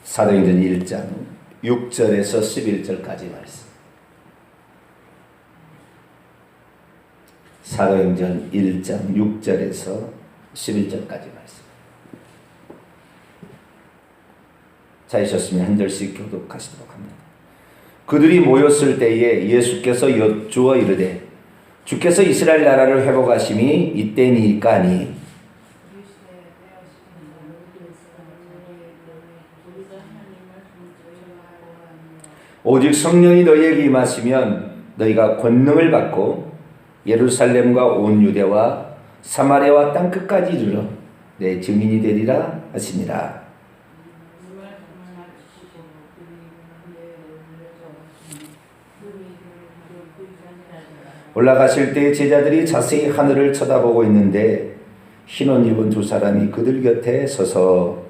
사도행전 1장 6절에서 11절까지 말씀. 사도행전 1장 6절에서 11절까지 말씀. 찾으셨으면 한 절씩 교독하시도록 합니다. 그들이 모였을 때에 예수께서 여쭈어 이르되 주께서 이스라엘 나라를 회복하심이 이때니까니 오직 성령이 너희에게 임하시면 너희가 권능을 받고 예루살렘과 온 유대와 사마리아와 땅끝까지 이르러 내 증인이 되리라 하시니라. 올라가실 때 제자들이 자세히 하늘을 쳐다보고 있는데 흰 옷 입은 두 사람이 그들 곁에 서서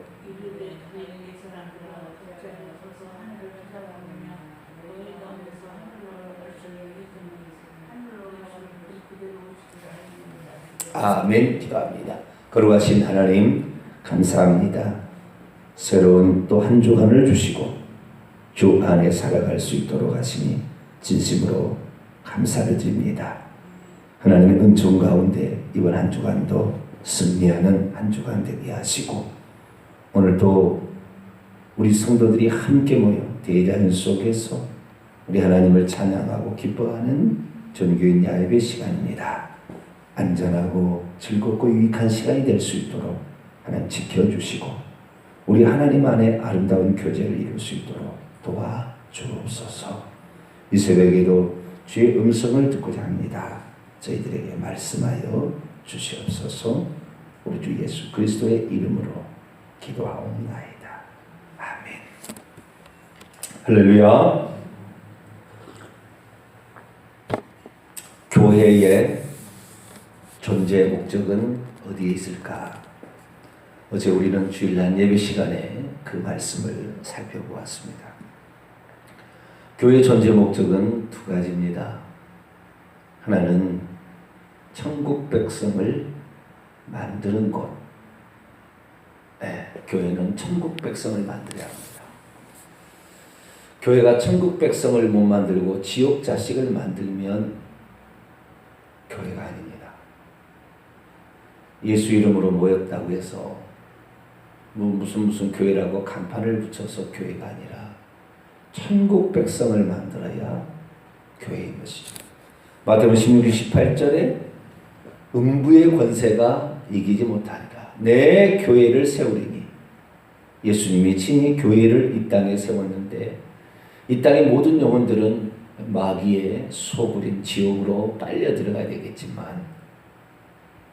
아멘 기도합니다. 거룩하신 하나님 감사합니다. 새로운 또 한 주간을 주시고 주 안에 살아갈 수 있도록 하시니 진심으로 감사를 드립니다. 하나님의 은총 가운데 이번 한 주간도 승리하는 한 주간 되게 하시고 오늘도 우리 성도들이 함께 모여 대자연 속에서 우리 하나님을 찬양하고 기뻐하는 전교인 야외 시간입니다. 안전하고 즐겁고 유익한 시간이 될 수 있도록 하나님 지켜주시고 우리 하나님 안에 아름다운 교제를 이룰 수 있도록 도와주옵소서. 이 새벽에도 주의 음성을 듣고자 합니다. 저희들에게 말씀하여 주시옵소서. 우리 주 예수 그리스도의 이름으로 기도하옵나이다. 아멘. 할렐루야. 교회의 존재 목적은 어디에 있을까? 어제 우리는 주일날 예배 시간에 그 말씀을 살펴보았습니다. 교회의 존재 목적은 두 가지입니다. 하나는 천국 백성을 만드는 곳. 교회는 천국 백성을 만들어야 합니다. 교회가 천국 백성을 못 만들고 지옥 자식을 만들면 교회가 아닙니다. 예수 이름으로 모였다고 해서 무슨 교회라고 간판을 붙여서 교회가 아니라 천국 백성을 만들어야 교회인 것이죠. 마태복음 16장 18절에 음부의 권세가 이기지 못하리라. 내 교회를 세우리니 예수님이 친히 교회를 이 땅에 세웠는데 이 땅의 모든 영혼들은 마귀의 소굴인 지옥으로 빨려 들어가야 되겠지만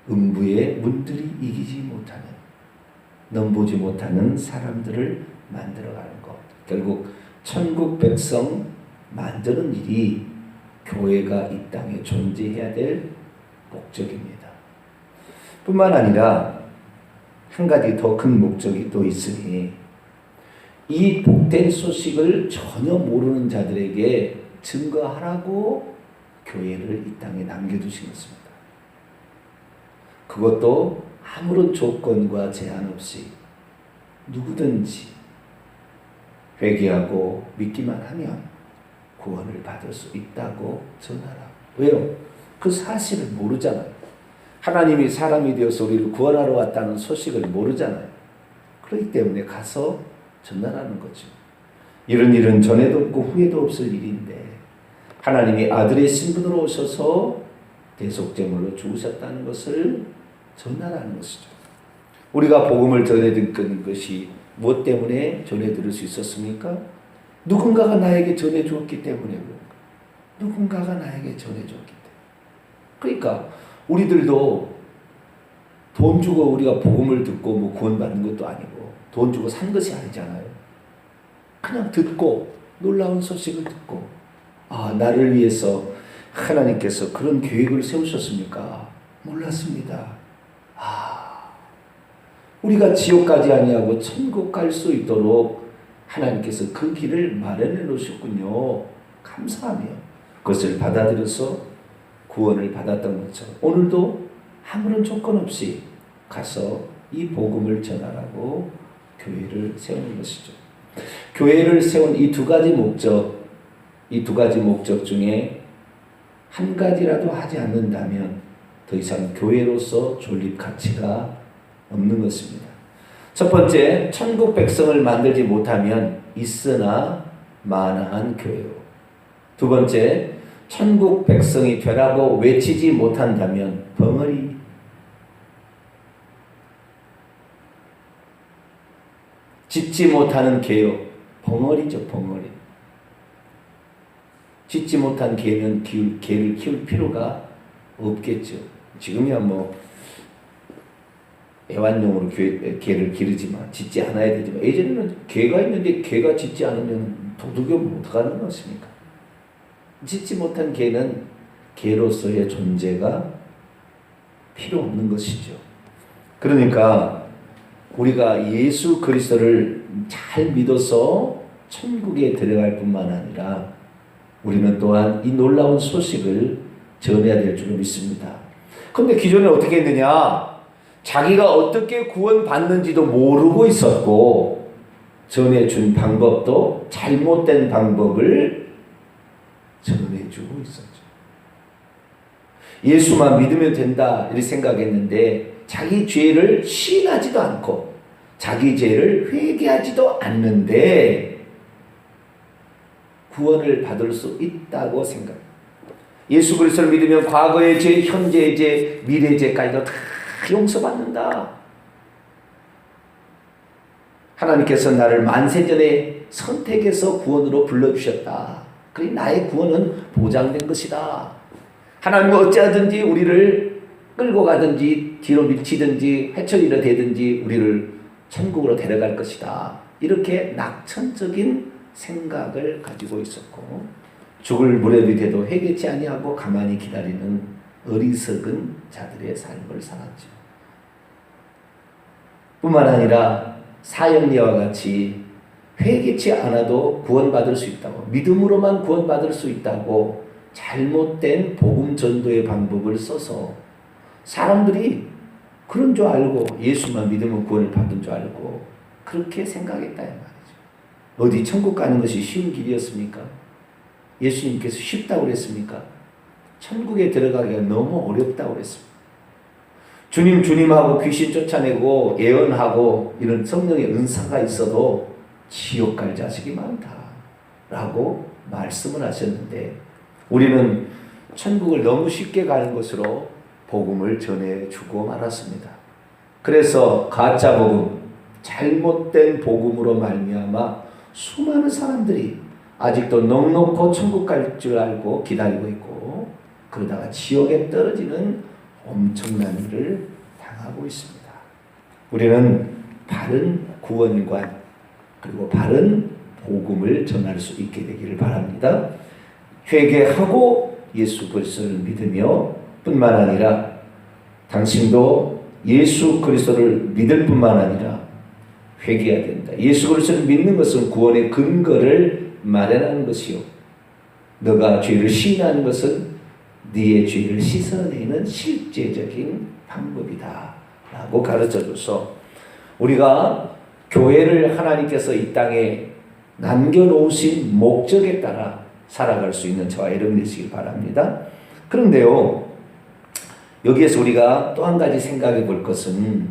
음부의 문들이 이기지 못하는 넘보지 못하는 사람들을 만들어가는 것. 결국 천국 백성 만드는 일이 교회가 이 땅에 존재해야 될 목적입니다. 뿐만 아니라 한 가지 더 큰 목적이 또 있으니 이 복된 소식을 전혀 모르는 자들에게 증거하라고 교회를 이 땅에 남겨두신 것입니다. 그것도 아무런 조건과 제한 없이 누구든지 회개하고 믿기만 하면 구원을 받을 수 있다고 전하라. 왜요? 그 사실을 모르잖아요. 하나님이 사람이 되어서 우리를 구원하러 왔다는 소식을 모르잖아요. 그렇기 때문에 가서 전하라는 거죠. 이런 일은 전에도 없고 후에도 없을 일인데 하나님이 아들의 신분으로 오셔서 대속제물로 죽으셨다는 것을 전하라는 것이죠. 우리가 복음을 전해듣는 것이 무엇 때문에 전해들을 수 있었습니까? 누군가가 나에게 전해주었기 때문에 누군가가 나에게 전해줬기 때문에. 그러니까 우리들도 돈 주고 우리가 복음을 듣고 뭐 구원받는 것도 아니고 돈 주고 산 것이 아니잖아요. 그냥 듣고 놀라운 소식을 듣고 나를 위해서 하나님께서 그런 계획을 세우셨습니까? 몰랐습니다. 우리가 지옥까지 아니하고 천국 갈 수 있도록 하나님께서 그 길을 마련해 놓으셨군요. 감사하며 그것을 받아들여서 구원을 받았던 것처럼 오늘도 아무런 조건 없이 가서 이 복음을 전하라고 교회를 세우는 것이죠. 교회를 세운 이 두 가지 목적 중에 한 가지라도 하지 않는다면 더 이상 교회로서 존립 가치가 없는 것입니다. 첫 번째, 천국 백성을 만들지 못하면 있으나 마나한 교회요. 두 번째, 천국 백성이 되라고 외치지 못한다면 벙어리. 짓지 못하는 개요. 벙어리죠, 벙어리. 짓지 못한 개는 개를 키울 필요가 없겠죠. 지금이야 뭐 애완용으로 개를 기르지만 짓지 않아야 되지만 예전에는 개가 있는데 개가 짓지 않으면 도둑이면 어떡하는 것입니까? 짓지 못한 개는 개로서의 존재가 필요 없는 것이죠. 그러니까 우리가 예수 그리스도를 잘 믿어서 천국에 들어갈 뿐만 아니라 우리는 또한 이 놀라운 소식을 전해야 될 줄 믿습니다. 그런데 기존에 어떻게 했느냐? 자기가 어떻게 구원받는지도 모르고 있었고 전해준 방법도 잘못된 방법을 전해주고 있었죠. 예수만 믿으면 된다 이렇게 생각했는데 자기 죄를 시인하지도 않고 자기 죄를 회개하지도 않는데 구원을 받을 수 있다고 생각합니다. 예수 그리스도를 믿으면 과거의 죄, 현재의 죄, 미래의 죄까지도 다 용서받는다. 하나님께서 나를 만세전에 선택해서 구원으로 불러주셨다. 그러니 나의 구원은 보장된 것이다. 하나님은 어찌하든지 우리를 끌고 가든지 뒤로 밀치든지 회초리로 대든지 우리를 천국으로 데려갈 것이다. 이렇게 낙천적인 생각을 가지고 있었고 죽을 무렵이 돼도 회개치 아니하고 가만히 기다리는 어리석은 자들의 삶을 살았죠. 뿐만 아니라 사형리와 같이 회개치 않아도 구원받을 수 있다고 믿음으로만 구원받을 수 있다고 잘못된 복음 전도의 방법을 써서 사람들이 그런 줄 알고 예수만 믿으면 구원을 받은 줄 알고 그렇게 생각했다 이 말이죠. 어디 천국 가는 것이 쉬운 길이었습니까? 예수님께서 쉽다고 그랬습니까? 천국에 들어가기가 너무 어렵다고 그랬습니다. 주님하고 귀신 쫓아내고 예언하고 이런 성령의 은사가 있어도 지옥 갈 자식이 많다 라고 말씀을 하셨는데 우리는 천국을 너무 쉽게 가는 것으로 복음을 전해주고 말았습니다. 그래서 가짜 복음, 잘못된 복음으로 말미암아 수많은 사람들이 아직도 넉넉고 천국 갈 줄 알고 기다리고 있고 그러다가 지옥에 떨어지는 엄청난 일을 당하고 있습니다. 우리는 바른 구원관 그리고 바른 복음을 전할 수 있게 되기를 바랍니다. 회개하고 예수 그리스도를 믿으며 뿐만 아니라 당신도 예수 그리스도를 믿을 뿐만 아니라 회개해야 된다. 예수 그리스도를 믿는 것은 구원의 근거를 마련하는 것이요. 너가 죄를 시인하는 것은 네의 죄를 씻어내는 실제적인 방법이다 라고 가르쳐줘서 우리가 교회를 하나님께서 이 땅에 남겨놓으신 목적에 따라 살아갈 수 있는 저와 여러분이 되시길 바랍니다. 그런데요, 여기에서 우리가 또 한 가지 생각해 볼 것은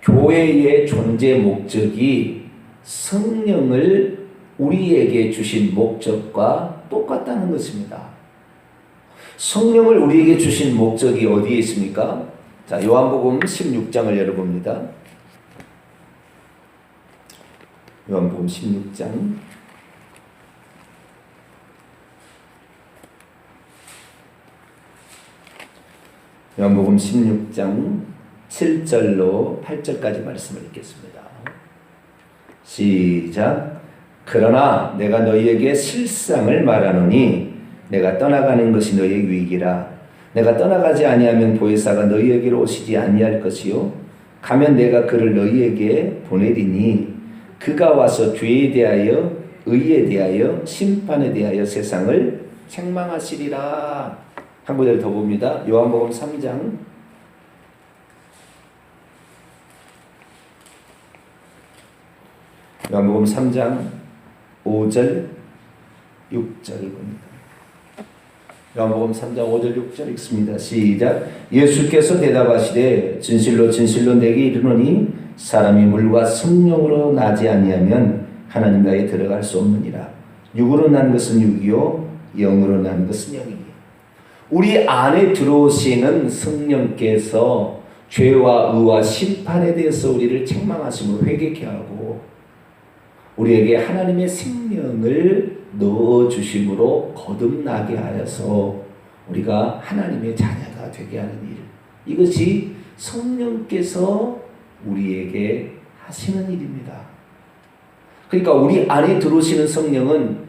교회의 존재 목적이 성령을 우리에게 주신 목적과 똑같다는 것입니다. 성령을 우리에게 주신 목적이 어디에 있습니까? 자, 요한복음 16장을 열어봅니다. 요한복음 16장 요한복음 16장 7절로 8절까지 말씀을 읽겠습니다. 시작. 그러나 내가 너희에게 실상을 말하노니 내가 떠나가는 것이 너희의 유익이라. 내가 떠나가지 아니하면 보혜사가 너희에게로 오시지 아니할 것이요 가면 내가 그를 너희에게 보내리니 그가 와서 죄에 대하여 의에 대하여 심판에 대하여 세상을 책망하시리라. 한 구절 더 봅니다. 요한복음 3장 요한복음 3장 5절 6절 봅니다. 요한복음 3장 5절 6절 읽습니다. 시작. 예수께서 대답하시되 진실로 진실로 내게 이르노니 사람이 물과 성령으로 나지 아니하면 하나님 나라에 들어갈 수 없느니라. 육으로 난 것은 육이요 영으로 난 것은 영이니. 우리 안에 들어오시는 성령께서 죄와 의와 심판에 대해서 우리를 책망하심으로 회개케 하고 우리에게 하나님의 생명을 넣어주심으로 거듭나게 하여서 우리가 하나님의 자녀가 되게 하는 일, 이것이 성령께서 우리에게 하시는 일입니다. 그러니까 우리 안에 들어오시는 성령은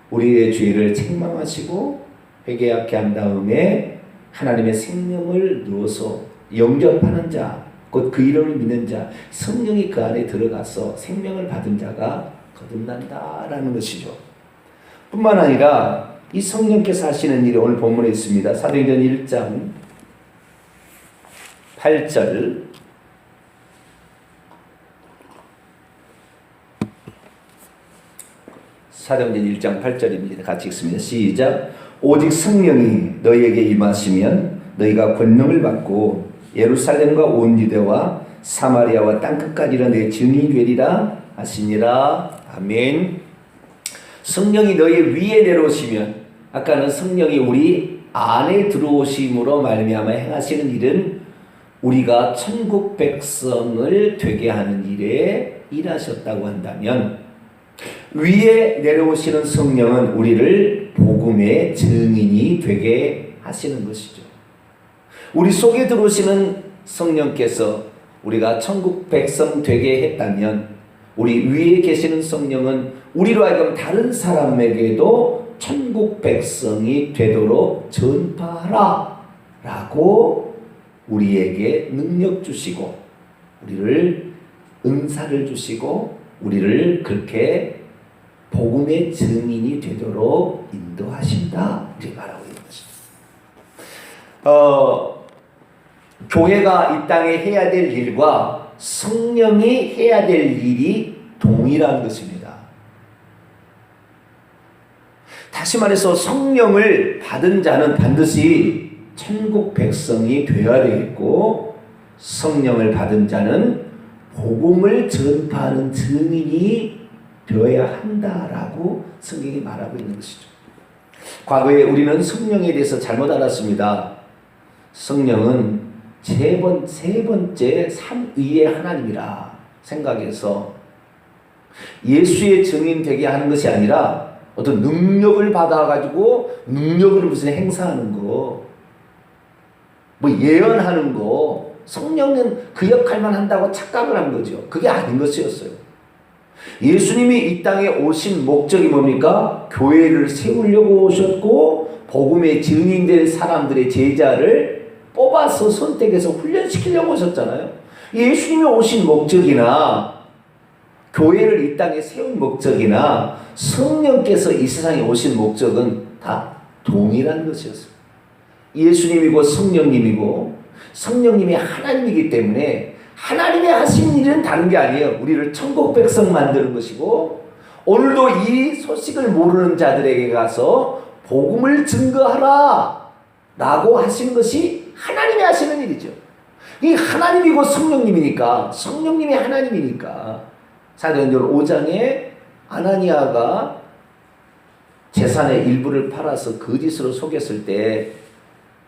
우리의 죄를 책망하시고 회개하게 한 다음에 하나님의 생명을 넣어서 영접하는 자, 곧 그 이름을 믿는 자, 성령이 그 안에 들어가서 생명을 받은 자가 거듭난다라는 것이죠. 뿐만 아니라 이 성령께서 하시는 일이 오늘 본문에 있습니다. 사도행전 1장 8절 사도행전 1장 8절입니다. 같이 읽습니다. 시작. 오직 성령이 너희에게 임하시면 너희가 권능을 받고 예루살렘과 온 유대와 사마리아와 땅끝까지는 내 증인이 되리라 하시니라. 아멘. 성령이 너희 위에 내려오시면, 아까는 성령이 우리 안에 들어오심으로 말미암아 행하시는 일은 우리가 천국 백성을 되게 하는 일에 일하셨다고 한다면, 위에 내려오시는 성령은 우리를 복음의 증인이 되게 하시는 것이죠. 우리 속에 들어오시는 성령께서 우리가 천국 백성 되게 했다면, 우리 위에 계시는 성령은 우리로 하여금 다른 사람에게도 천국 백성이 되도록 전파하라 라고 우리에게 능력 주시고 우리를 은사를 주시고 우리를 그렇게 복음의 증인이 되도록 인도하신다 이렇게 말하고 있는 것입니다. 교회가 이 땅에 해야 될 일과 성령이 해야 될 일이 동일한 것입니다. 다시 말해서 성령을 받은 자는 반드시 천국 백성이 되어야 되겠고, 성령을 받은 자는 복음을 전파하는 증인이 되어야 한다라고 성경이 말하고 있는 것이죠. 과거에 우리는 성령에 대해서 잘못 알았습니다. 성령은 세 번째 삼위의 하나님이라 생각해서 예수의 증인 되게 하는 것이 아니라 어떤 능력을 받아가지고 능력을 무슨 행사하는 거, 뭐 예언하는 거, 성령은 그 역할만 한다고 착각을 한 거죠. 그게 아닌 것이었어요. 예수님이 이 땅에 오신 목적이 뭡니까? 교회를 세우려고 오셨고 복음의 증인된 사람들의 제자를 뽑아서 선택해서 훈련시키려고 오셨잖아요. 예수님이 오신 목적이나 교회를 이 땅에 세운 목적이나 성령께서 이 세상에 오신 목적은 다 동일한 것이었어요. 예수님이고 성령님이고 성령님이 하나님이기 때문에 하나님이 하신 일은 다른 게 아니에요. 우리를 천국 백성 만드는 것이고, 오늘도 이 소식을 모르는 자들에게 가서 복음을 증거하라 라고 하신 것이 하나님이 하시는 일이죠. 이 하나님이고 성령님이니까, 성령님이 하나님이니까 사도행전 5장에 아나니아가 재산의 일부를 팔아서 거짓으로 속였을 때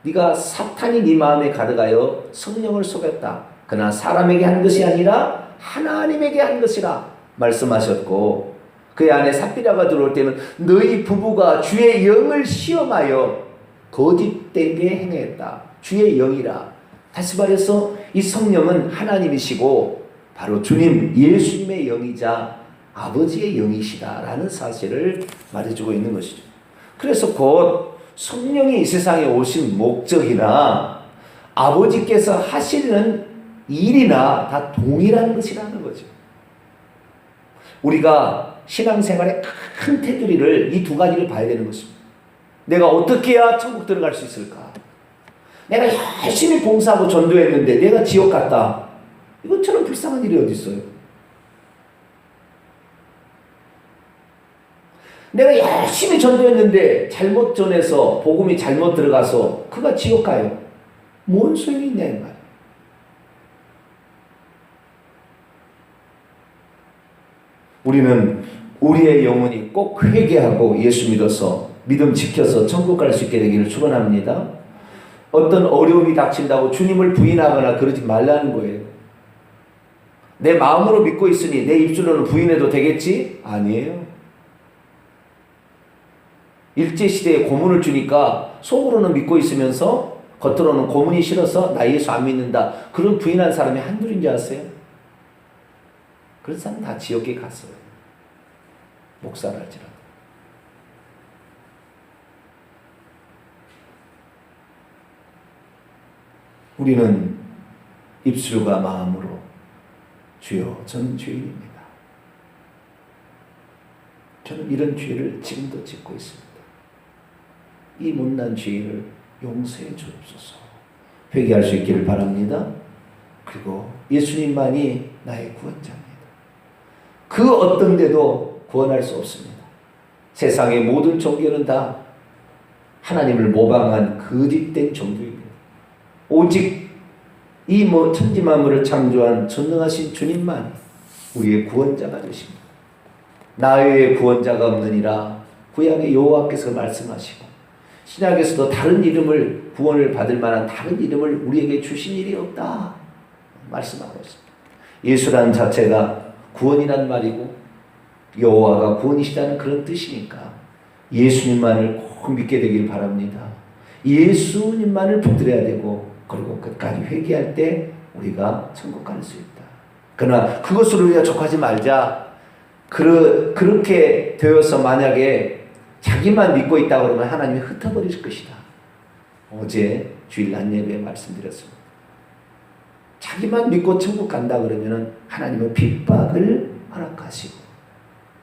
네가 사탄이 네 마음에 가득하여 성령을 속였다. 그러나 사람에게 한 것이 아니라 하나님에게 한 것이라 말씀하셨고, 그 안에 삽비라가 들어올 때는 너희 부부가 주의 영을 시험하여 거짓되게 행했다. 주의 영이라. 다시 말해서 이 성령은 하나님이시고 바로 주님 예수님의 영이자 아버지의 영이시다라는 사실을 말해주고 있는 것이죠. 그래서 곧 성령이 이 세상에 오신 목적이나 아버지께서 하시는 일이나 다 동일한 것이라는 거죠. 우리가 신앙생활의 큰 테두리를 이 두 가지를 봐야 되는 것입니다. 내가 어떻게 해야 천국 들어갈 수 있을까? 내가 열심히 봉사하고 전도했는데 내가 지옥 갔다. 이것처럼 불쌍한 일이 어디 있어요? 내가 열심히 전도했는데 잘못 전해서 복음이 잘못 들어가서 그가 지옥 가요. 뭔 소용이 있냐 이 말이에요. 우리는 우리의 영혼이 꼭 회개하고 예수 믿어서 믿음 지켜서 천국 갈 수 있게 되기를 축원합니다. 어떤 어려움이 닥친다고 주님을 부인하거나 그러지 말라는 거예요. 내 마음으로 믿고 있으니 내 입술로는 부인해도 되겠지? 아니에요. 일제시대에 고문을 주니까 속으로는 믿고 있으면서 겉으로는 고문이 싫어서 나 예수 안 믿는다. 그런 부인한 사람이 한둘인 줄 아세요? 그런 사람 다 지옥에 갔어요. 목사를 할지라도. 우리는 입술과 마음으로 주여 저는 죄인입니다. 저는 이런 죄를 지금도 짓고 있습니다. 이 못난 죄를 용서해 주옵소서. 회개할 수 있기를 바랍니다. 그리고 예수님만이 나의 구원자입니다. 그 어떤 데도 구원할 수 없습니다. 세상의 모든 종교는 다 하나님을 모방한 거짓된 종교입니다. 오직 이 천지 만물을 창조한 전능하신 주님만이 우리의 구원자가 되십니다. 나 외에 구원자가 없느니라 구약의 여호와께서 말씀하시고 신약에서도 다른 이름을 구원을 받을 만한 다른 이름을 우리에게 주신 일이 없다 말씀하고 있습니다. 예수라는 자체가 구원이란 말이고 여호와가 구원이시다는 그런 뜻이니까 예수님만을 꼭 믿게 되길 바랍니다. 예수님만을 붙들어야 되고 그리고 끝까지 회개할 때 우리가 천국 갈 수 있다. 그러나 그것으로 우리가 족하지 말자. 그렇게 되어서 만약에 자기만 믿고 있다 그러면 하나님이 흩어버릴 것이다. 어제 주일 낮 예배에 말씀드렸습니다. 자기만 믿고 천국 간다 그러면 하나님은 핍박을 허락하시고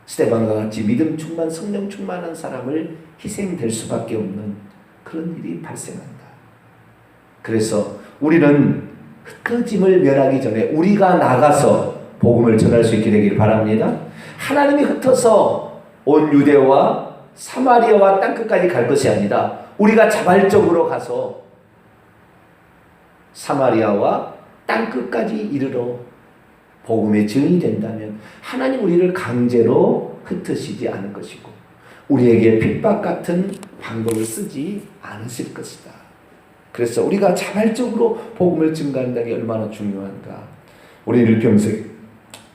스데반과 같이 믿음 충만 성령 충만한 사람을 희생될 수밖에 없는 그런 일이 발생한다. 그래서 우리는 흩어짐을 면하기 전에 우리가 나가서 복음을 전할 수 있게 되길 바랍니다. 하나님이 흩어서 온 유대와 사마리아와 땅끝까지 갈 것이 아니라 우리가 자발적으로 가서 사마리아와 땅끝까지 이르러 복음의 증인이 된다면 하나님 우리를 강제로 흩으시지 않을 것이고 우리에게 핍박 같은 방법을 쓰지 않으실 것이다. 그래서 우리가 자발적으로 복음을 증가한다는 게 얼마나 중요한가. 우리는 일평생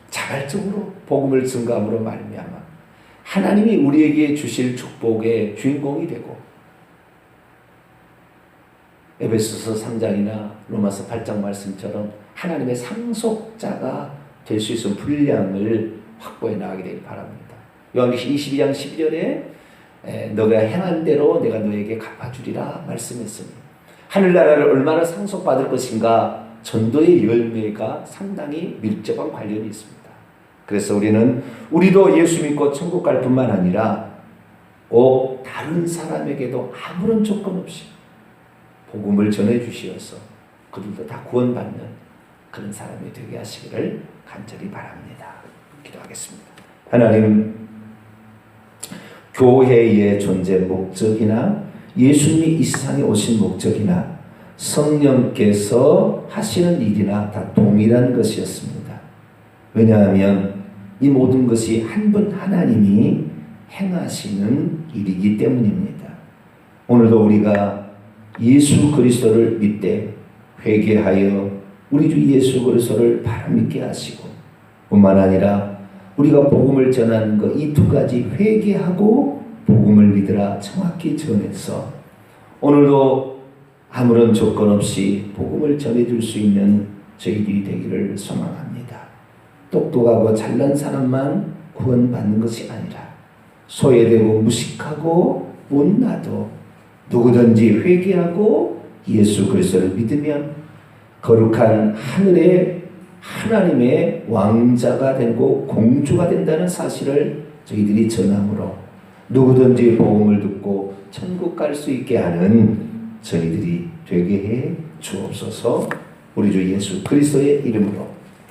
자발적으로 복음을 증가함으로 말미암아 하나님이 우리에게 주실 축복의 주인공이 되고 에베소서 3장이나 로마서 8장 말씀처럼 하나님의 상속자가 될 수 있는 분량을 확보해 나가게 되길 바랍니다. 요한계시록 22장 12절에 너가 행한 대로 내가 너에게 갚아주리라 말씀했으니 하늘나라를 얼마나 상속받을 것인가 전도의 열매가 상당히 밀접한 관련이 있습니다. 그래서 우리도 예수 믿고 천국 갈 뿐만 아니라 꼭 다른 사람에게도 아무런 조건 없이 복음을 전해 주시어서 그들도 다 구원받는 그런 사람이 되게 하시기를 간절히 바랍니다. 기도하겠습니다. 하나님, 교회의 존재 목적이나 예수님이 이 세상에 오신 목적이나 성령께서 하시는 일이나 다 동일한 것이었습니다. 왜냐하면 이 모든 것이 한 분 하나님이 행하시는 일이기 때문입니다. 오늘도 우리가 예수 그리스도를 믿되 회개하여 우리 주 예수 그리스도를 바로 믿게 하시고 뿐만 아니라 우리가 복음을 전하는 것 이 두 가지 회개하고 복음을 믿으라 정확히 전해서 오늘도 아무런 조건 없이 복음을 전해줄 수 있는 저희들이 되기를 소망합니다. 똑똑하고 잘난 사람만 구원받는 것이 아니라 소외되고 무식하고 못나도 누구든지 회개하고 예수 그리스도를 믿으면 거룩한 하늘의 하나님의 왕자가 되고 공주가 된다는 사실을 저희들이 전함으로 누구든지 복음을 듣고 천국 갈 수 있게 하는 저희들이 되게 해 주옵소서. 우리 주 예수 그리스도의 이름으로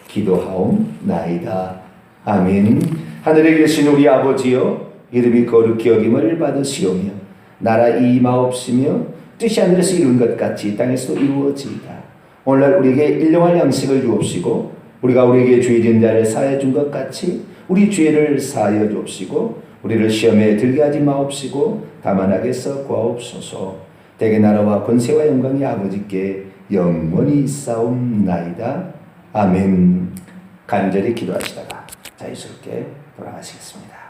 기도하옵나이다. 아멘. 하늘에 계신 우리 아버지여, 이름이 거룩히 여김을 받으시오며 나라 임하옵시며 뜻이 하늘에서 이룬 것 같이 땅에서도 이루어지이다. 오늘날 우리에게 일용할 양식을 주옵시고 우리가 우리에게 죄 지은 자를 사하여 준 것 같이 우리 죄를 사하여 주옵시고 우리를 시험에 들게 하지 마옵시고 다만 악에서 구하옵소서. 대개 나라와 권세와 영광이 아버지께 영원히 있사옵나이다. 아멘. 간절히 기도하시다가 자유스럽게 돌아가시겠습니다.